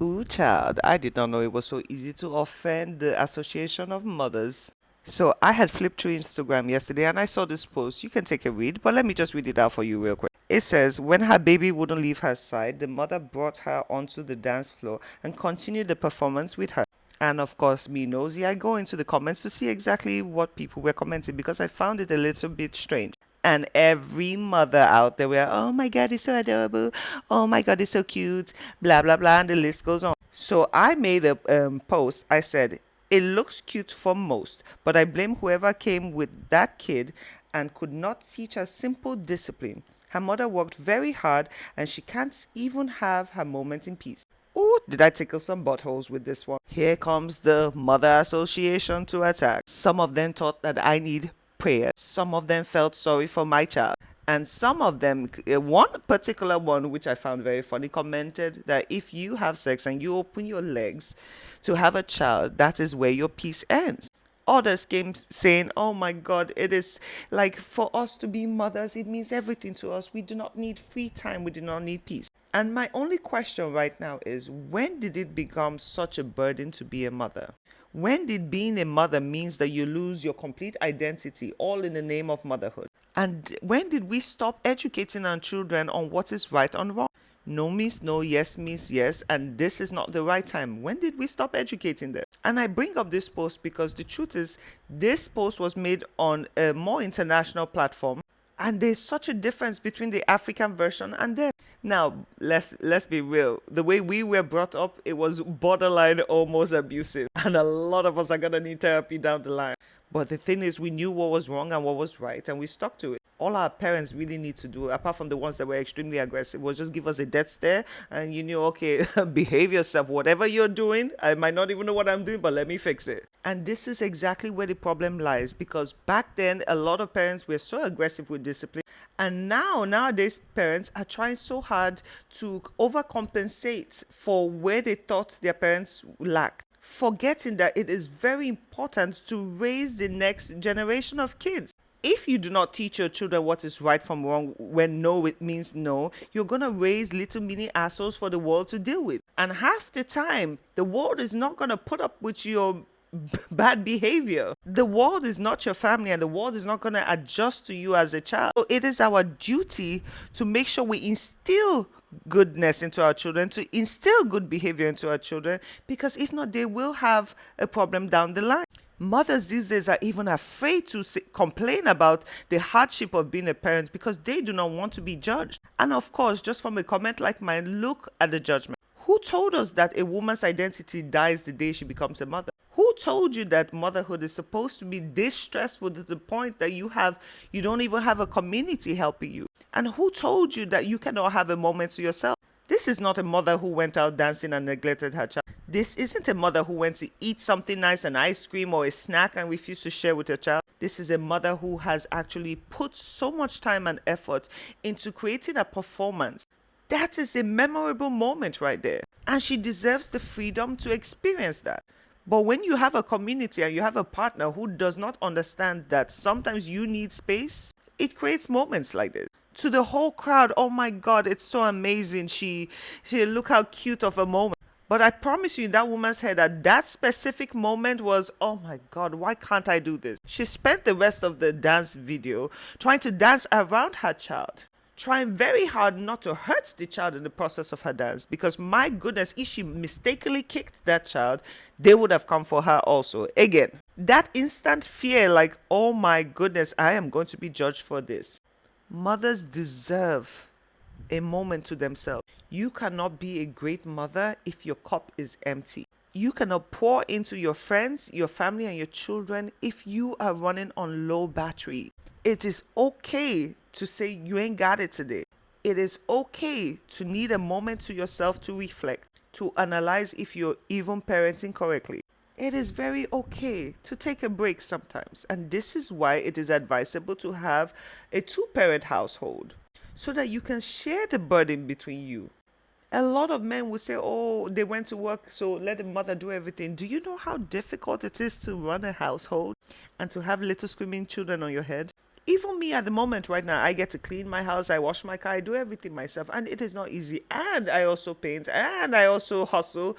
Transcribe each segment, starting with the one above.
Ooh, child, I did not know it was so easy to offend the Association of Mothers. So I had flipped through Instagram yesterday and I saw this post. You can take a read, but let me just read it out for you real quick. It says, when her baby wouldn't leave her side, the mother brought her onto the dance floor and continued the performance with her. And of course, me nosy, I go into the comments to see exactly what people were commenting because I found it a little bit strange. And every mother out there were, oh my god, it's so adorable. Oh my god, it's so cute. Blah, blah, blah. And the list goes on. So I made a post. I said, it looks cute for most, but I blame whoever came with that kid and could not teach her simple discipline. Her mother worked very hard and she can't even have her moment in peace. Ooh, did I tickle some buttholes with this one? Here comes the Mother Association to attack. Some of them thought that I need prayer. Some of them felt sorry for my child. And some of them, one particular one, which I found very funny, commented that if you have sex and you open your legs to have a child, that is where your peace ends. Others came saying, oh my God, it is like for us to be mothers, it means everything to us. We do not need free time, we do not need peace. And my only question right now is, when did it become such a burden to be a mother? When did being a mother means that you lose your complete identity all in the name of motherhood? And when did we stop educating our children on what is right and wrong? No means no, yes means yes, and this is not the right time. When did we stop educating them? And I bring up this post because the truth is, this post was made on a more international platform, and there's such a difference between the African version and them. Now, let's be real. The way we were brought up, it was borderline almost abusive, and a lot of us are gonna need therapy down the line. But the thing is, we knew what was wrong and what was right, and we stuck to it. All our parents really need to do, apart from the ones that were extremely aggressive, was just give us a death stare, and you knew, okay, behave yourself. Whatever you're doing, I might not even know what I'm doing, but let me fix it. And this is exactly where the problem lies, because back then, a lot of parents were so aggressive with discipline. And nowadays, parents are trying so hard to overcompensate for where they thought their parents lacked, forgetting that it is very important to raise the next generation of kids. If you do not teach your children what is right from wrong, when no it means no, you're gonna raise little mini assholes for the world to deal with. And half the time, the world is not gonna put up with your bad behavior. The world is not your family, and the world is not going to adjust to you as a child. So it is our duty to make sure we instill goodness into our children, to instill good behavior into our children, because if not, they will have a problem down the line. Mothers these days are even afraid to complain about the hardship of being a parent because they do not want to be judged. And of course, just from a comment like mine, look at the judgment. Who told us that a woman's identity dies the day she becomes a mother? Who told you that motherhood is supposed to be this stressful to the point that you don't even have a community helping you? And who told you that you cannot have a moment to yourself? This is not a mother who went out dancing and neglected her child. This isn't a mother who went to eat something nice, an ice cream or a snack, and refused to share with her child. This is a mother who has actually put so much time and effort into creating a performance. That is a memorable moment right there. And she deserves the freedom to experience that. But when you have a community and you have a partner who does not understand that sometimes you need space, it creates moments like this. To the whole crowd, oh my God, it's so amazing. She look how cute of a moment. But I promise you, in that woman's head, that specific moment was, oh my God, why can't I do this? She spent the rest of the dance video trying to dance around her child, trying very hard not to hurt the child in the process of her dance, because my goodness, if she mistakenly kicked that child, they would have come for her also. Again, that instant fear, like, oh my goodness, I am going to be judged for this. Mothers deserve a moment to themselves. You cannot be a great mother if your cup is empty. You cannot pour into your friends, your family, and your children if you are running on low battery. It is okay to say you ain't got it today. It is okay to need a moment to yourself to reflect, to analyze if you're even parenting correctly. It is very okay to take a break sometimes. And this is why it is advisable to have a two-parent household, so that you can share the burden between you. A lot of men will say, oh, they went to work, so let the mother do everything. Do you know how difficult it is to run a household and to have little screaming children on your head? Even me at the moment right now, I get to clean my house, I wash my car, I do everything myself, and it is not easy. And I also paint, and I also hustle.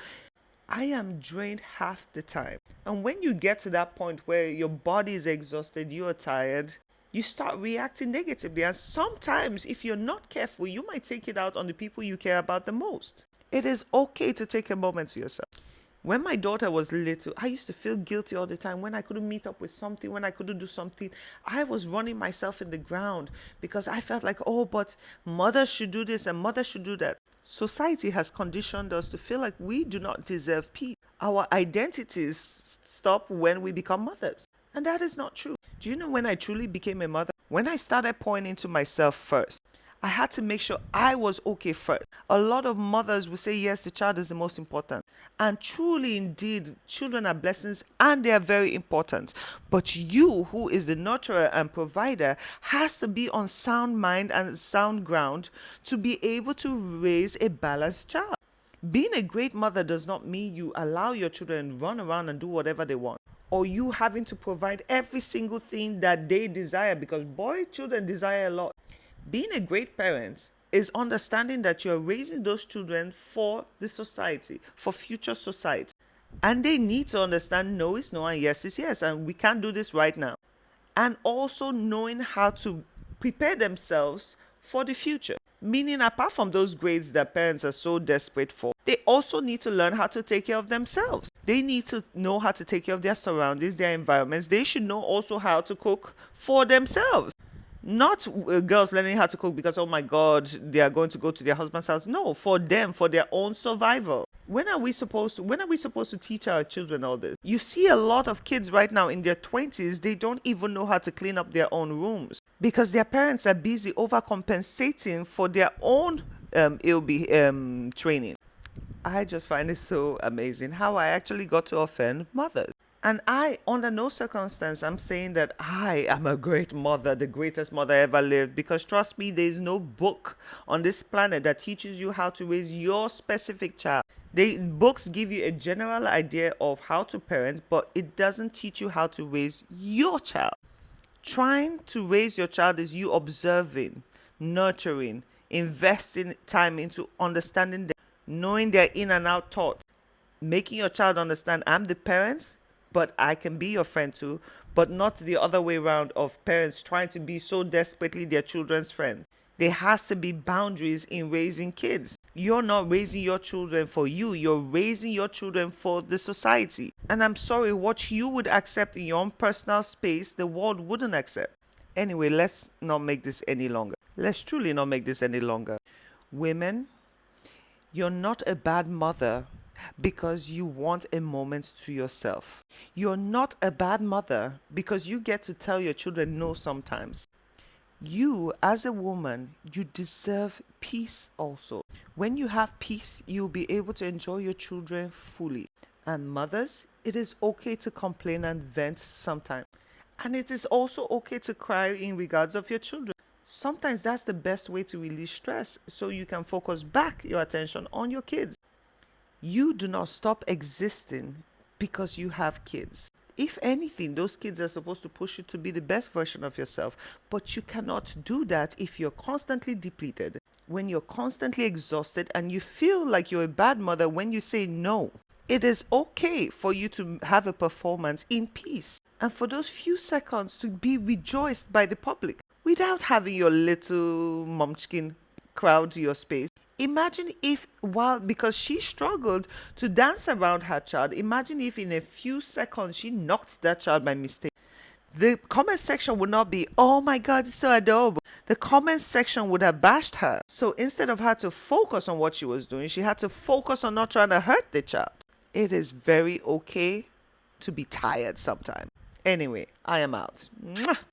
I am drained half the time. And when you get to that point where your body is exhausted, you're tired, you start reacting negatively. And sometimes, if you're not careful, you might take it out on the people you care about the most. It is okay to take a moment to yourself. When my daughter was little, I used to feel guilty all the time when I couldn't meet up with something, when I couldn't do something. I was running myself in the ground because I felt like, oh, but mother should do this and mother should do that. Society has conditioned us to feel like we do not deserve peace. Our identities stop when we become mothers. And that is not true. Do you know when I truly became a mother? When I started pouring into myself first. I had to make sure I was okay first. A lot of mothers will say, yes, the child is the most important. And truly, indeed, children are blessings and they are very important. But you, who is the nurturer and provider, has to be on sound mind and sound ground to be able to raise a balanced child. Being a great mother does not mean you allow your children to run around and do whatever they want, or you having to provide every single thing that they desire, because boy, children desire a lot. Being a great parent is understanding that you're raising those children for the society, for future society. And they need to understand no is no and yes is yes. And we can't do this right now. And also knowing how to prepare themselves for the future. Meaning, apart from those grades that parents are so desperate for, they also need to learn how to take care of themselves. They need to know how to take care of their surroundings, their environments. They should know also how to cook for themselves. Not girls learning how to cook because, oh my God, they are going to go to their husband's house. No, for them, for their own survival. When are we supposed to teach our children all this? You see a lot of kids right now in their 20s, they don't even know how to clean up their own rooms because their parents are busy overcompensating for their own training. I just find it so amazing how I actually got to offend mothers. And I, under no circumstance, I'm saying that I am a great mother, the greatest mother ever lived. Because trust me, there is no book on this planet that teaches you how to raise your specific child. Books give you a general idea of how to parent, but it doesn't teach you how to raise your child. Trying to raise your child is you observing, nurturing, investing time into understanding them, knowing their in and out thoughts, making your child understand I'm the parent, but I can be your friend too, but not the other way around of parents trying to be so desperately their children's friend. There has to be boundaries in raising kids. You're not raising your children for you, you're raising your children for the society. And I'm sorry, what you would accept in your own personal space, the world wouldn't accept. Anyway, let's not make this any longer. Let's truly not make this any longer. Women, you're not a bad mother because you want a moment to yourself. You're not a bad mother because you get to tell your children no sometimes. You, as a woman, you deserve peace also. When you have peace, you'll be able to enjoy your children fully. And mothers, it is okay to complain and vent sometimes. And it is also okay to cry in regards of your children. Sometimes that's the best way to release stress so you can focus back your attention on your kids. You do not stop existing because you have kids. If anything, those kids are supposed to push you to be the best version of yourself. But you cannot do that if you're constantly depleted, when you're constantly exhausted, and you feel like you're a bad mother when you say no. It is okay for you to have a performance in peace and for those few seconds to be rejoiced by the public without having your little munchkin crowd your space. Imagine if, because she struggled to dance around her child, imagine if in a few seconds she knocked that child by mistake. The comment section would not be, oh my God, it's so adorable. The comment section would have bashed her. So instead of her to focus on what she was doing, she had to focus on not trying to hurt the child. It is very okay to be tired sometimes. Anyway, I am out. Mwah!